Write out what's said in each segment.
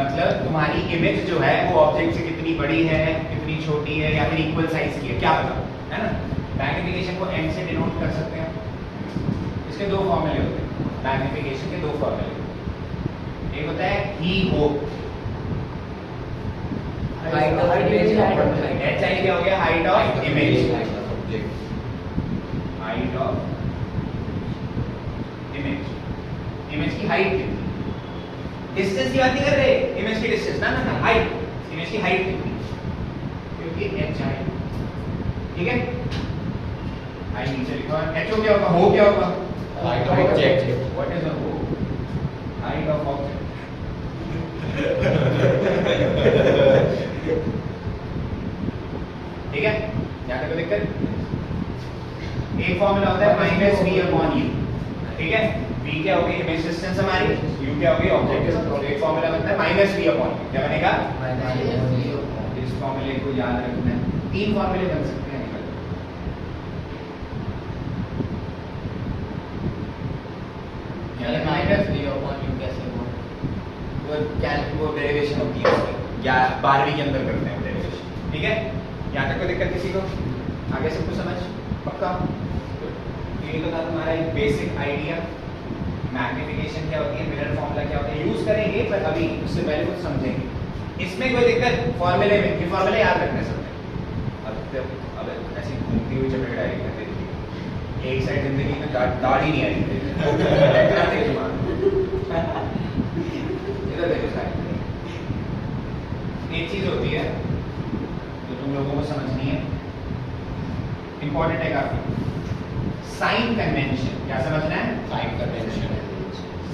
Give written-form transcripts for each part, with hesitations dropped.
मतलब तुम्हारी इमेज जो है वो ऑब्जेक्ट से कितनी बड़ी है, कितनी छोटी है, या फिर इक्वल साइज की है, क्या पता, है ना। मैग्निफिकेशन को एम से डिनोट कर सकते हैं। इसके दो फॉर्मूले होते हैं, मैग्निफिकेशन के दो फॉर्मूले। एक होता है ही हो, height of image, H I क्या हो गया, height of image, height of image, image की हाइट कितनी, डिस्टेंस की बात नहीं कर रहे, इमेज की डिस्टेंस, ना ना ना, हाइट, इमेज की हाइट कितनी, क्योंकि एच आई, ठीक है। आई नीचे लिखो, एच ओ क्या होगा, हो क्या होगा, height of object, what is the हो, हाइट ऑफ ऑब्जेक्ट। ठीक है, यहाँ तक कोई दिक्कत। एक फॉर्मूला होता है माइनस वी अपॉन यू, ठीक है। v क्या होगी, इमेज डिस्टेंस हमारी, u क्या होगी, ऑब्जेक्ट डिस्टेंस। तो एक फॉर्मूला बनता है माइनस वी अपॉन यू, क्या बनेगा, इस फॉर्मूले को याद रखना है। तीन फॉर्मूले बन सकते हैं, यानी माइनस v अपॉन u कैसे हो, वो डेरिवेशन होती है उसकी, या 12वीं के अंदर करते हैं डेरिवेशन, ठीक है। यहाँ तक कोई दिक्कत किसी को, आगे सब कुछ समझ पक्का। ये तो था तुम्हारा एक बेसिक आइडिया, मैग्निफिकेशन क्या होती है, मिरर फॉर्मूला क्या होता है, यूज करेंगे पर अभी उससे पहले कुछ समझेंगे। इसमें कोई दिक्कत, फॉर्मूले में ये फॉर्मूले याद रखने सबने। अब ऐसी घूमती हुई चपेट आएगी, एक साइड जिंदगी में दाढ़ी नहीं आएगी। इधर देखो साइड, एक चीज होती है जो तुम लोगों को समझनी है, इंपॉर्टेंट है काफी, साइन कन्वेंशन। क्या समझना है, साइन कन्वेंशन,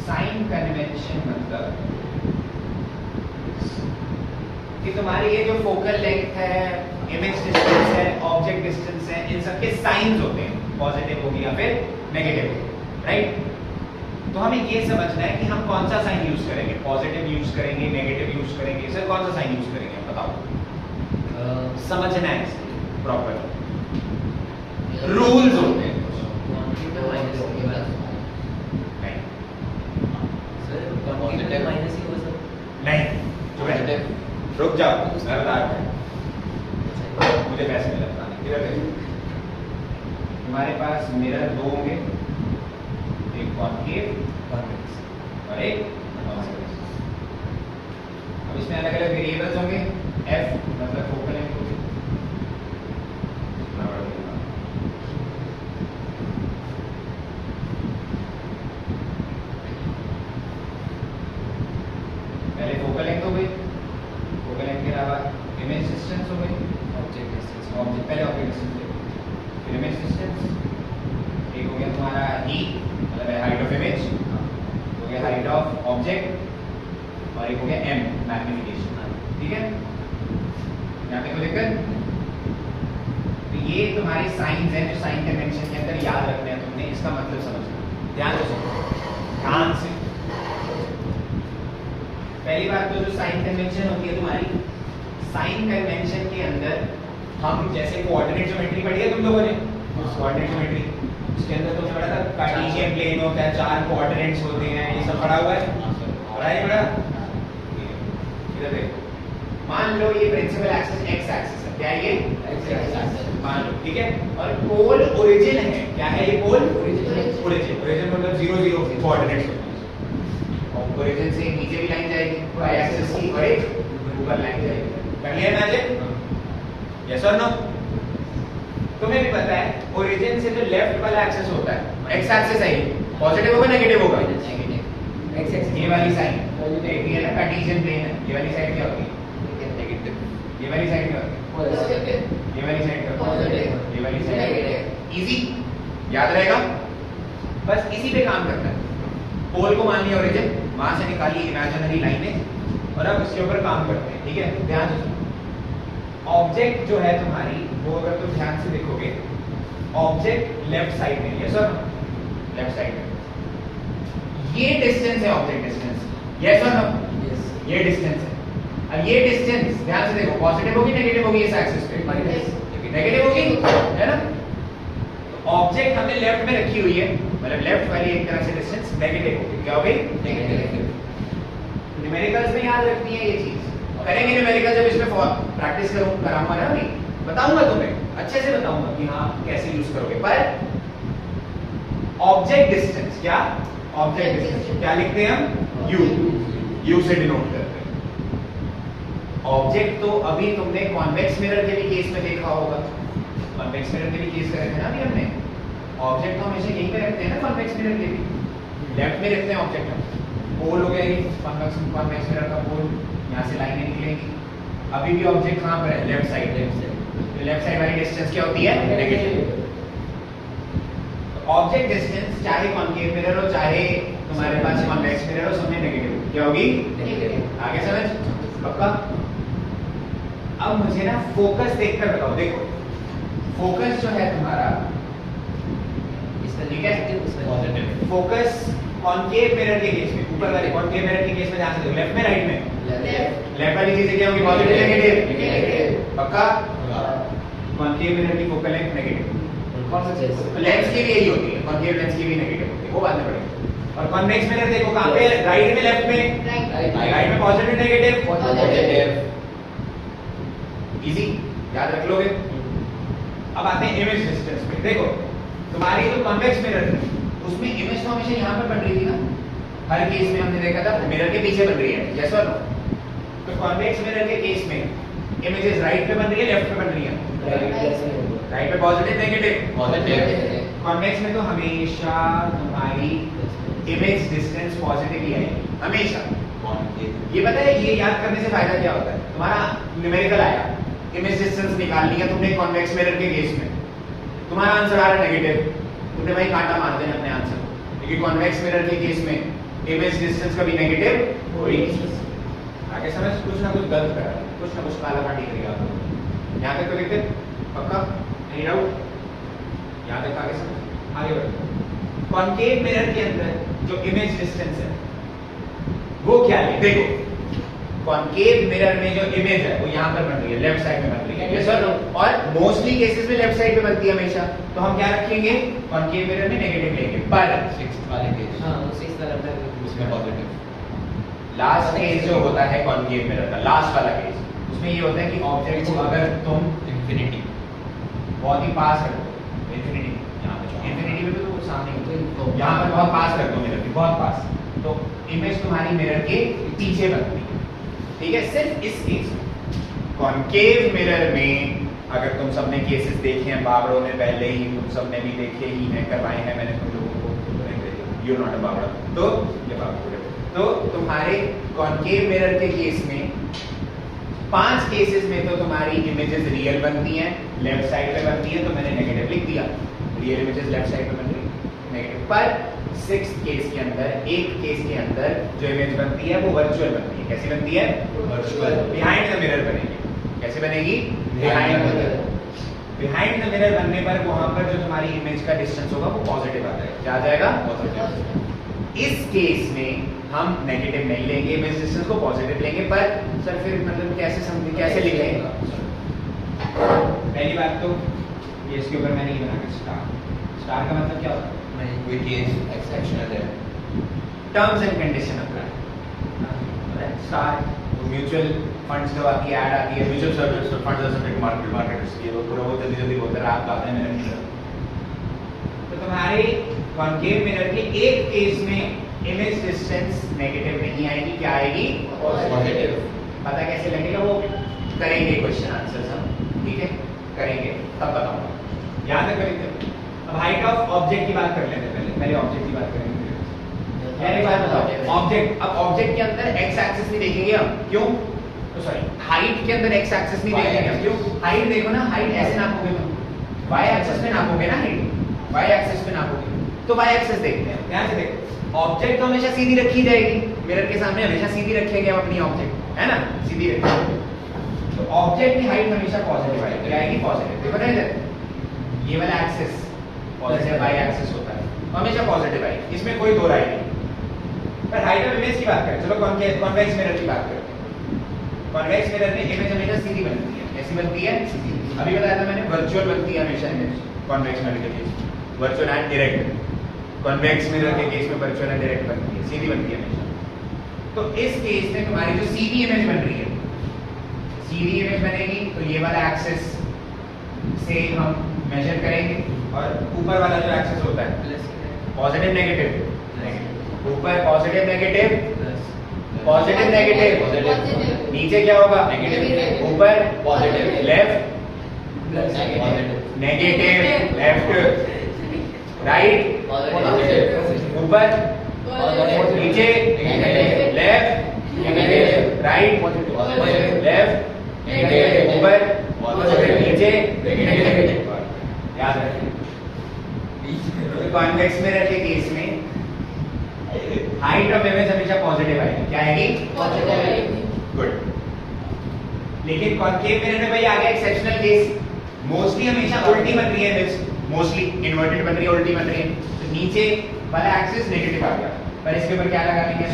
साइन कन्वेंशन मतलब कि तुम्हारी ये जो फोकल लेंथ है, इमेज डिस्टेंस है, ऑब्जेक्ट डिस्टेंस है, इन सब के साइंस होते हैं, पॉजिटिव होगी या फिर नेगेटिव होगी, राइट। तो हमें ये समझना है कि हम कौन सा साइन यूज करेंगे, पॉजिटिव यूज करेंगे, नेगेटिव यूज करेंगे, सर कौन सा साइन यूज करेंगे, बताओ। समझना है प्रॉपर, रूल्स होते हैं। माइनस v नहीं सर, पॉजिटिव माइनस ही हो सर, नहीं, जो है रुक जाओ, मैं बता रहा हूं, मुझे पैसे मिला बताने, इधर देखो। तुम्हारे पास मिरर दो होंगे, एक कॉन्केव और एक कॉन्वेक्स। अब इसमें अलग अलग वेरिएबल्स होंगे, f मतलब फोकल लेंथ होगी, पहले फोकल लेंथ हो गई, फोकल लेंथ के अलावा इमेज डिस्टेंस हो गई, ऑब्जेक्ट डिस्टेंस, ऑब्जेक्ट पहले ऑब्जेक्ट डिस्टेंस, फिर इमेज डिस्टेंस, एक हो गया तुम्हारा e मतलब हाइट ऑफ इमेज, हो गया हाइट ऑफ ऑब्जेक्ट, और एक हो गया m मैग्निफिकेशन, ठीक है। यहाँ पे कोई दिक्कत, तो ये तुम्हारे साइंस हैं जो साइन कन्वेंशन के अंदर याद रखने हैं तुमने, इसका मतलब समझना, ध्यान से सुनो, ध्यान से। पहली बात तो जो साइन कन्वेंशन होती है तुम्हारी, साइन कन्वेंशन के अंदर हम जैसे कोऑर्डिनेट ज्योमेट्री पढ़ी है तुम लोगों ने, कोऑर्डिनेट ज्योमेट्री, उसके अंदर तो पढ़ा था कार्टेशियन प्लेन होता है, 4 कोऑर्डिनेट्स होते हैं, ये सब पढ़ा हुआ है, पढ़ा है पढ़ा। इधर देखो, मान लो ये प्रिंसिपल एक्सिस एक्स एक्सिस है, क्या है ये एक्स एक्सिस, मान लो, ठीक है। और पोल ओरिजिन है, क्या है ये पोल ओरिजिन, ओरिजिन मतलब 0 0 कोऑर्डिनेट्स होते हैं, और ओरिजिन से नीचे भी लाइन जाएगी वाई एक्सिस की, और एक ऊपर लाइन जाएगी, कर लिया मैजिक, यस और नो। तुम्हें भी पता है ओरिजिन से जो लेफ्ट वाला एक्सिस होता है, एक्स एक्सिस है, पॉजिटिव होगा नेगेटिव होगा, नेगेटिव, एक्स एक्सिस, ये वाली साइन एक ये ना कार्टेशियन प्लेन है, ये वाली साइड क्या होती है, ये वाली साइड क्या होती है, पॉजिटिव, ये वाली साइड क्या होती पॉजिटिव, है, ये वाली साइड नेगेटिव, इजी याद रहेगा, बस इसी पे काम करना है। पोल को मान लिया ओरिजिन, वहां से निकाली इमेजिनरी लाइनें, और अब इसके ऊपर काम करते हैं, ठीक है। ध्यान से सुनो, ऑब्जेक्ट जो है तुम्हारी, वो अगर तुम ध्यान से देखोगे, ऑब्जेक्ट लेफ्ट साइड में, ये सर लेफ्ट साइड में, ये डिस्टेंस है ऑब्जेक्ट डिस्टेंस, यस और नो, यस, ये डिस्टेंस है। अब ये डिस्टेंस ध्यान से देखो, पॉजिटिव होगी नेगेटिव होगी इस एक्सिस पे, नेगेटिव होगी, है ना। तो ऑब्जेक्ट हमने लेफ्ट में रखी हुई है, मतलब लेफ्ट वाली एक तरह से डिस्टेंस नेगेटिव होगी, क्या होगी, नेगेटिव, न्यूमेरिकल्स में याद रखनी है ये चीज। करेंगे न्यूमेरिकल जब इसमें प्रैक्टिस कराऊंगा ना, अभी बताऊंगा तुम्हें अच्छे से बताऊंगा कि हाँ कैसे यूज करोगे। पर ऑब्जेक्ट डिस्टेंस, क्या ऑब्जेक्ट डिस्टेंस क्या लिखते हैं हम, यू से डिनोट करते हैं। ऑब्जेक्ट तो अभी तुमने कॉन्वेक्स मिरर के भी केस में देखा होगा, कॉन्वेक्स मिरर के भी केस करे थे ना अभी हमने। ऑब्जेक्ट तो हमेशा यहीं पे रखते हैं ना, कॉन्वेक्स मिरर के भी लेफ्ट में रखते हैं ऑब्जेक्ट हम। पोल हो गया ये कॉन्वेक्स मिरर का पोल, यहाँ से लाइनें निकलेंगी। अभी भी ऑब्जेक्ट कहाँ पर है, लेफ्ट साइड। लेफ्ट साइड वाली डिस्टेंस क्या होती है, नेगेटिव। ऑब्जेक्ट डिस्टेंस चाहे कॉन्केव मिरर हो चाहे तुम्हारे पास कॉन्वेक्स मिरर हो, सब में नेगेटिव क्या होगी, नेगेटिव। आगे समझ पक्का। अब मुझे ना फोकस देखकर बताओ। देखो फोकस जो है तुम्हारा, ठीक है, पॉजिटिव फोकस कॉन्केव मिरर के केस में, ऊपर वाले कॉन्केव मिरर के केस में ध्यान से देखो, लेफ्ट में राइट में, लेफ्ट वाली चीजें क्या होगी, पॉजिटिव नेगेटिव, पक्का। कॉन्केव मिरर की फोकल लेंथ नेगेटिव, लेंस की भी यही होती है, कॉन्केव लेंस की भी नेगेटिव होती है, वो बाद में पढ़ेंगे। और कॉन्वेक्स मिरर देखो कहां पे, राइट में लेफ्ट में, राइट में पॉजिटिव नेगेटिव, इजी याद रख लोगे। अब आते हैं इमेज डिस्टेंस पे। देखो तुम्हारी जो कॉन्वेक्स मिरर है उसमें इमेज तो हमेशा यहाँ पर बन रही थी ना, हर केस में हमने देखा था मिरर के पीछे बन रही है, यस और नो। तो कॉन्वेक्स मिरर के केस में इमेजेस राइट पे बन रही है, लेफ्ट पे बन रही है, राइट पे पॉजिटिव नेगेटिव। कॉन्वेक्स में तो हमेशा तुम्हारी इमेज डिस्टेंस पॉजिटिव ही आएगी हमेशा। ये पता है ये याद करने से फायदा क्या होता है, तुम्हारा न्यूमेरिकल आया, इमेज डिस्टेंस निकालनी है तुमने कॉन्वेक्स मिरर के केस में, तुम्हारा आंसर आ रहा है नेगेटिव, तुमने भाई कांटा मार देना अपने आंसर को, क्योंकि कॉन्वेक्स मिरर के केस में इमेज डिस्टेंस कभी नेगेटिव होगी। आगे समझ, कुछ ना कुछ गलत कर रहा है, कुछ ना कुछ काला पाटी करेगा आप लोग। यहाँ तक तो देखते पक्का, नहीं डाउट, यहाँ तक आगे समझ, आगे बढ़ते। कॉन्केव मिरर के अंदर जो इमेज डिस्टेंस है वो क्या है, देखो कॉन्केव मिरर में जो इमेज है वो यहाँ पर बन रही है, लेफ्ट साइड में बन रही है, यस और नो। और मोस्टली केसेस में लेफ्ट साइड पे बनती है हमेशा, तो हम क्या रखेंगे, कॉन्केव मिरर में नेगेटिव लेंगे। पर सिक्स्थ वाले केस, हाँ सिक्स वाला उसमें पॉजिटिव। लास्ट केस जो होता है कॉन्केव मिरर का, लास्ट वाला केस, उसमें ये होता है कि ऑब्जेक्ट को अगर तुम इंफिनिटी बहुत ही पास रख दो, इंफिनिटी यहाँ पे, इंफिनिटी में तो कुछ सामने होता है, यहाँ पर बहुत पास रख दो मिरर के, बहुत पास, तो इमेज तुम्हारी मिरर के पीछे बनती है, ठीक है। सिर्फ इस केस में कॉन्केव मिरर में अगर तुम सबने केसेस देखे हैं, बाबरों ने पहले ही, तुम सबने भी देखे ही हैं, करवाए हैं मैंने तुम लोगों को, यू नॉट अ बाबरा, तो ये बाबरा, तो तुम्हारे कॉन्केव मिरर के केस में 5 केसेस में तो तुम्हारी इमेजेस रियल बनती हैं, लेफ्ट साइड पे बनती हैं, तो मैंने नेगेटिव लिख दिया, रियल इमेजेस लेफ्ट साइड पे बन रही है, नेगेटिव। पर 6 केस के अंदर, एक केस के अंदर जो इमेज बनती है वो वर्चुअल बनती है। कैसी बनती है, वर्चुअल, बिहाइंड द मिरर बनेगी। कैसे बनेगी, behind the mirror. Behind the mirror बनने पर वहां पर जो तुम्हारी इमेज का डिस्टेंस होगा वो पॉजिटिव आ जाएगा, क्या आ जाएगा, पॉजिटिव। इस केस में हम नेगेटिव नहीं लेंगे, इमेज डिस्टेंस को पॉजिटिव लेंगे। पर सर फिर मतलब कैसे समझे, कैसे लिखेंगे? पहली बात तो ये इसके ऊपर मैंने ये बना के स्टार का मतलब क्या होता है, कोई केस एक्सेप्शनल है, terms and condition apply. Star mutual funds जब आती है, ऐड आती है, mutual service funds are subject market risk, ये वो पूरा वो जल्दी बोलते हैं, आप बातें मैंने नहीं करा। तो तुम्हारे कॉन्केव मिरर के एक केस में इमेज डिस्टेंस नेगेटिव नहीं आएगी, क्या आएगी, पॉजिटिव। पता कैसे लगेगा, वो करेंगे क्वेश्चन आंसर्स हम, ठीक है, करेंगे तब बताऊंगा, याद रखेंगे। अब हाइट ऑफ ऑब्जेक्ट की बात कर लेते हैं, पहले ऑब्जेक्ट की बात करेंगे। पहले बात बताओ ऑब्जेक्ट, अब ऑब्जेक्ट के अंदर एक्स एक्सिस नहीं देखेंगे हम, क्यों, तो सॉरी हाइट के अंदर एक्स एक्सिस नहीं देखेंगे हम, क्यों, हाइट देखो ना, हाइट ऐसे नापोगे तुम, वाई एक्सिस पे नापोगे ना, हाइट वाई एक्सिस पे नापोगे, तो वाई एक्सिस देखते हैं, ध्यान से देखो। ऑब्जेक्ट तो हमेशा सीधी रखी जाएगी, मिरर के सामने हमेशा सीधी रखेंगे हम अपनी ऑब्जेक्ट, है ना, सीधी रखेंगे, तो ऑब्जेक्ट की हाइट हमेशा पॉजिटिव आएगी, क्या आएगी, पॉजिटिव। देखो ना इधर ये वाला एक्सिस पॉजिटिव वाई एक्सिस होता है, हमेशा पॉजिटिव आएगी, इसमें कोई दो राय नहीं। पर हाइट ऑफ इमेज की बात करें, चलो कॉन्वेक्स मिरर की बात करते हैं। कॉन्वेक्स मिरर में इमेज हमेशा सीधी बनती है, कैसी बनती है, सीधी। अभी बताया था मैंने, वर्चुअल बनती है हमेशा इमेज कॉन्वेक्स मिरर के case, virtual and direct. Convex mirror के केस में वर्चुअल एंड डायरेक्ट बनती है, सीधी बनती है हमेशा। तो इस केस में तुम्हारी जो सीधी इमेज बन रही है, सीधी इमेज बनेगी तो ये वाला एक्सिस से हम मेजर करेंगे और ऊपर वाला जो एक्सिस होता है पॉजिटिव नेगेटिव, ऊपर पॉजिटिव नेगेटिव पॉजिटिव नेगेटिव, नीचे क्या होगा नेगेटिव, ऊपर positive, left negative left right, ऊपर नीचे लेफ्ट राइट लेफ्ट ऊपर नीचे, याद रखें कॉन्वेक्स मिरर के केस में हाइट ऑफ इमेज हमेशा पॉजिटिव आएगी, क्या आएगी? गुड। लेकिन कॉन्केव मिरर में भाई आ गया एक्सेप्शनल केस, मोस्टली हमेशा उल्टी बन रही है इमेज, मोस्टली इन्वर्टेड बन रही है, उल्टी बन रही है, तो नीचे वाला एक्सिस नेगेटिव आ गया, पर इसके ऊपर क्या लगा लेंगे?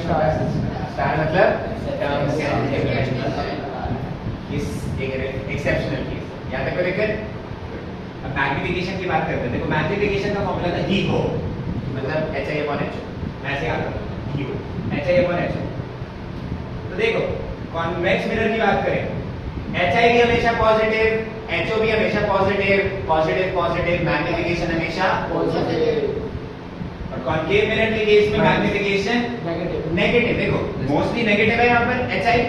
स्टार मतलब इस एक्सेप्शनल केस, याद रखो। देखकर अब मैग्निफिकेशन की बात करते हैं। देखो मैग्निफिकेशन का फॉर्मूला था ही को, मतलब HI/H, मैं ऐसे याद रखता हूं ही को HI/H। तो देखो कॉन्वेक्स मिरर की बात करें, HI भी हमेशा पॉजिटिव, HO भी हमेशा पॉजिटिव, पॉजिटिव पॉजिटिव, मैग्निफिकेशन हमेशा पॉजिटिव। और कॉन्केव मिरर के केस में मैग्निफिकेशन नेगेटिव। देखो मोस्टली नेगेटिव है यहाँ पर HI,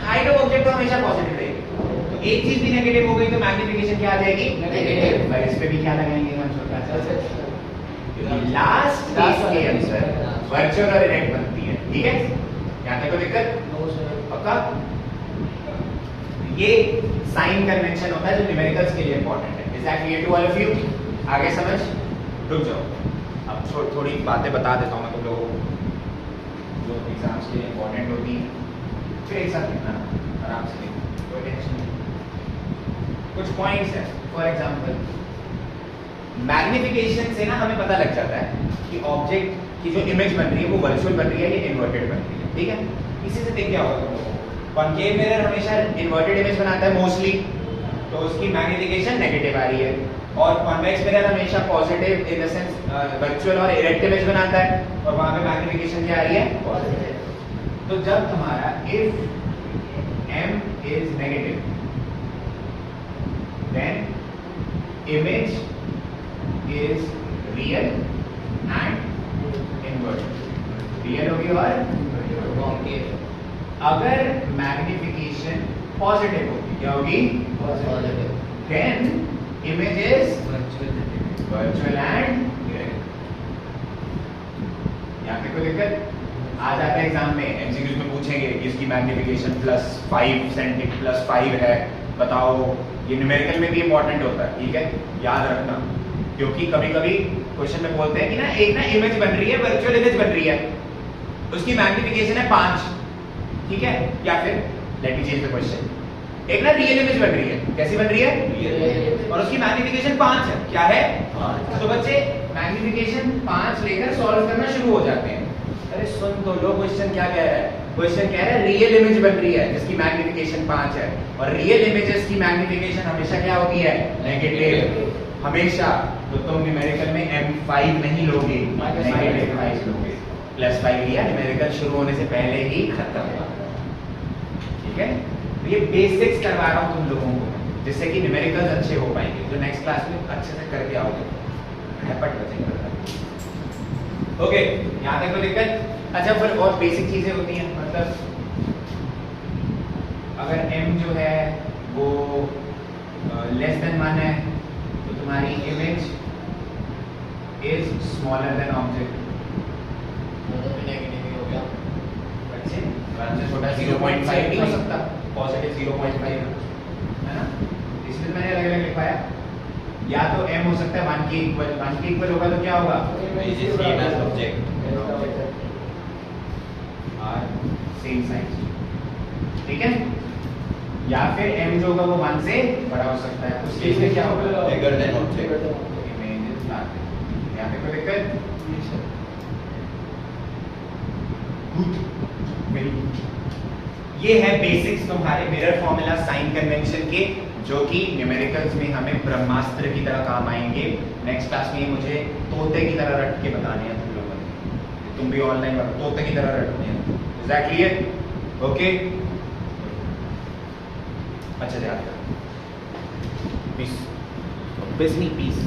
हाइट ऑफ ऑब्जेक्ट तो हमेशा पॉजिटिव रहेगी, तो एक चीज भी नेगेटिव हो गई तो मैग्निफिकेशन क्या आ जाएगी? नेगेटिव। पर इस पे भी क्या लगाएंगे हम? छोटा सा लास्ट केस के आंसर वर्चुअल और इरेक्ट बनती है, ठीक है? यहाँ तक कोई दिक्कत? पक्का? ये साइन कन्वेंशन होता है जो न्यूमेरिकल्स के लिए इंपॉर्टेंट है। Is that clear to all of you? आगे समझ? रुक जाओ, अब थोड़ी बातें बता देता हूँ मैं तुम लोगों को जो एग्जाम्स के लिए इंपॉर्टेंट होती हैं, फिर एक साथ लिखना आराम से लिखना, कोई टेंशन नहीं। कुछ पॉइंट्स हैं, फॉर एग्जांपल मैग्निफिकेशन से ना हमें पता लग जाता है कि ऑब्जेक्ट की जो इमेज बन रही है वो वर्चुअल बन रही है या इन्वर्टेड बन रही है, ठीक है? इसी से देख क्या होगा तुम लोगों को, कॉन्केव मिरर हमेशा इन्वर्टेड इमेज बनाता है मोस्टली, तो उसकी मैग्निफिकेशन नेगेटिव आ रही है, और कॉन्वेक्स मिरर हमेशा positive in the sense virtual और इरेक्ट इमेज बनाता है, और वहां पे मैग्निफिकेशन क्या आ रही है? पॉजिटिव। तो जब तुम्हारा if m is negative then image is real and inverted, real होगी और कॉन्केव। अगर मैग्निफिकेशन पॉजिटिव होगी क्या होगी? Positive. then image is virtual and direct। यहाँ पे कोई दिक्कत? आ जाता है एग्जाम में, एमसीक्यूज में पूछेंगे कि इसकी मैग्निफिकेशन +5 सेंटी +5 है, बताओ। ये न्यूमेरिकल में भी इंपॉर्टेंट होता है, ठीक है? याद रखना, क्योंकि कभी कभी क्वेश्चन में बोलते हैं कि ना एक ना इमेज बन रही है, वर्चुअल इमेज बन रही है, उसकी मैग्निफिकेशन है 5, ठीक है? या फिर let me change the question, एक ना रियल इमेज बन रही है, कैसी बन रही है? रियल, और उसकी मैग्निफिकेशन 5 है, क्या है? 5। तो बच्चे मैग्निफिकेशन 5 लेकर सॉल्व करना शुरू हो जाते हैं। अरे सुन तो लो, क्वेश्चन क्या कह रहा है? क्वेश्चन कह रहा है रियल इमेज बन रही है जिसकी मैग्निफिकेशन 5 है, और रियल इमेजेस की मैग्निफिकेशन हमेशा क्या होती है? नेगेटिव, हमेशा। तो तुम न्यूमेरिकल में M5 नहीं लोगे, -5 लोगे। +5 लिया, न्यूमेरिकल शुरू होने से पहले ही खत्म, ठीक है? तो ये बेसिक्स करवा रहा हूँ तुम लोगों को, जिससे कि न्यूमेरिकल्स अच्छे हो पाएंगे, जो नेक्स्ट क्लास में अच्छे से करके आओगे, हैपट बचेंगे। ओके, यहाँ तक कोई दिक्कत? अच्छा, फिर और बेसिक चीजें होती हैं, मतलब अगर m जो है वो <1 है तो तुम्हारी image is smaller than object, negative हो गया। अच्छे 1 से छोटा 0.5 नहीं हो सकता, पॉजिटिव 0.5 है ना? इसलिए मैंने अलग अलग लिखवाया, या तो m हो सकता है 1 के इक्वल होगा तो क्या होगा? ऑब्जेक्ट और सेम साइज, ठीक है? या फिर m जो होगा वो 1 से बड़ा हो सकता है, उस केस में क्या होगा? Bigger than object. Image is larger. यहाँ पे कोई दिक्कत? Good, very good. ये है बेसिक्स तुम्हारे मिरर फॉर्मूला साइन कन्वेंशन के, जो कि न्यूमेरिकल्स में हमें ब्रह्मास्त्र की तरह काम आएंगे। नेक्स्ट क्लास में मुझे तोते की तरह रट के बताने हैं तुम लोगों ने, तुम तुम भी ऑनलाइन तोते की तरह रटते हैं. Is that clear? ओके, अच्छा ध्यान. पीस, पीस नहीं पीस.